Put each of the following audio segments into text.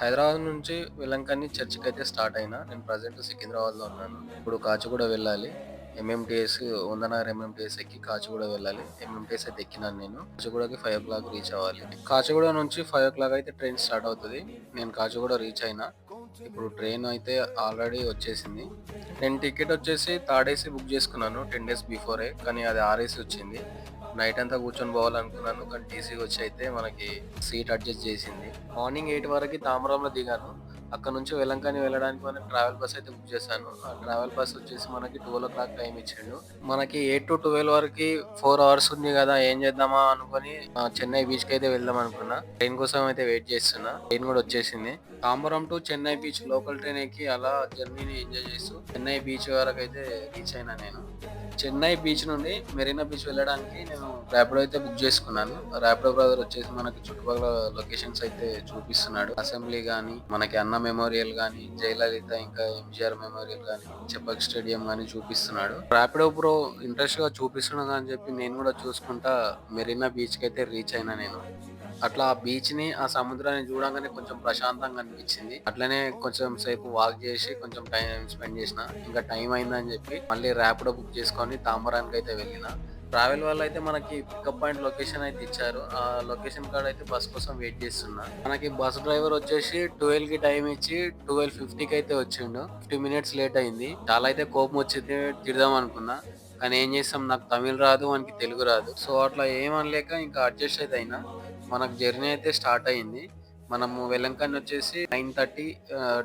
హైదరాబాద్ నుంచి వెలంకన్ని చర్చికైతే స్టార్ట్ అయినా. నేను ప్రెజెంట్ సికింద్రాబాద్‌లో ఉన్నాను. ఇప్పుడు కాచిగూడ వెళ్ళాలి. ఎంఎంటీఎస్ వందనగర్ ఎంఎంటీఎస్ ఎక్కి కాచిగూడ వెళ్ళాలి. ఎంఎంటీఎస్ అయితే ఎక్కినాను నేను. కాచిగూడకి 5:00 రీచ్ అవ్వాలి. కాచిగూడ నుంచి 5:00 అయితే ట్రైన్ స్టార్ట్ అవుతది. నేను కాచిగూడ రీచ్ అయినా. ఇప్పుడు ట్రైన్ అయితే ఆల్రెడీ వచ్చేసింది. నేను టికెట్ వచ్చేసి థర్డ్ ఏసీ బుక్ చేసుకున్నాను 10 డేస్ బిఫోరే. కానీ అది ఆర్ఏసీ వచ్చింది. నైట్ అంతా కూర్చొని పోవాలనుకున్నాను. కానీ టీసీ వచ్చి అయితే మనకి సీట్ అడ్జస్ట్ చేసింది. మార్నింగ్ 8 వరకి తాంబరంలో దిగాను. అక్కడ నుంచి వెలంకని వెళ్ళడానికి మనకి ట్రావెల్ బస్ అయితే బుక్ చేశాను. ఆ ట్రావెల్ బస్ వచ్చేసి మనకి 12:00 టైమ్ ఇచ్చిండు. మనకి 8-12 వరకి 4 అవర్స్ ఉంది కదా! ఏం చేద్దామా అనుకోని చెన్నై బీచ్‌కయితే వెళ్దాం అనుకున్నా. ట్రైన్ కోసం అయితే వెయిట్ చేస్తున్నా. ట్రైన్ కూడా వచ్చేసింది. Tambaram to Chennai beach local train ఎక్కి అలా జర్నీని ఎంజాయ్ చేస్తూ చెన్నై బీచ్ వరకైతే రీచ్ అయినా నేను. చెన్నై బీచ్ నుండి మెరీనా బీచ్ వెళ్ళడానికి నేను ర్యాపిడో అయితే బుక్ చేసుకున్నాను. ర్యాపిడో బ్రదర్ వచ్చేసి మనకి చుట్టుపక్కల లొకేషన్స్ అయితే చూపిస్తున్నాడు. అసెంబ్లీ గాని, మనకి అన్న మెమోరియల్ గాని, జయలలిత ఇంకా ఎంజీఆర్ మెమోరియల్ గాని, చెపక్ స్టేడియం గాని చూపిస్తున్నాడు. ర్యాపిడో బ్రో ఇంట్రెస్ట్‌గా చూపిస్తున్నాడు అని చెప్పి నేను కూడా చూసుకుంటా మెరీనా బీచ్‌కి అయితే రీచ్ అయినా నేను. అట్లా ఆ బీచ్‌ని, ఆ సముద్రాన్ని చూడంగానే కొంచెం ప్రశాంతంగా అనిపించింది. అట్లనే కొంచెం సేపు వాక్ చేసి కొంచెం టైం స్పెండ్ చేసిన. ఇంకా టైం అయిందని చెప్పి మళ్ళీ ర్యాపిడో బుక్ చేసుకొని తాంబరానికైతే వెళ్ళిన. ట్రావెల్ వాళ్ళైతే మనకి పికప్ పాయింట్ లొకేషన్ అయితే ఇచ్చారు. ఆ లొకేషన్ కాడ అయితే బస్ కోసం వెయిట్ చేస్తున్నా. మనకి బస్ డ్రైవర్ వచ్చేసి 12కి టైం ఇచ్చి 12:50కి అయితే వచ్చిండు. 50 మినిట్స్ లేట్ అయింది. చాలా అయితే కోపం వచ్చింది. తిడదాం అనుకున్నా. కానీ ఏం చేస్తాం, నాకు తమిళ్ రాదు, వానికి తెలుగు రాదు. సో అట్లా ఏమనలేక ఇంకా అడ్జస్ట్ అయితే అయినా. మనకు జర్నీ అయితే స్టార్ట్ అయింది. మనము వెలంకన్ని వచ్చేసి 9:30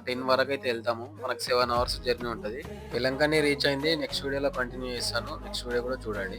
10 వరకైతే ఎళ్తాము. మనకు 7 అవర్స్ జర్నీ ఉంటది. వెలంకన్ని రీచ్ అయింది. నెక్స్ట్ వీడియోలో కంటిన్యూ చేస్తాను. నెక్స్ట్ వీడియో కూడా చూడండి.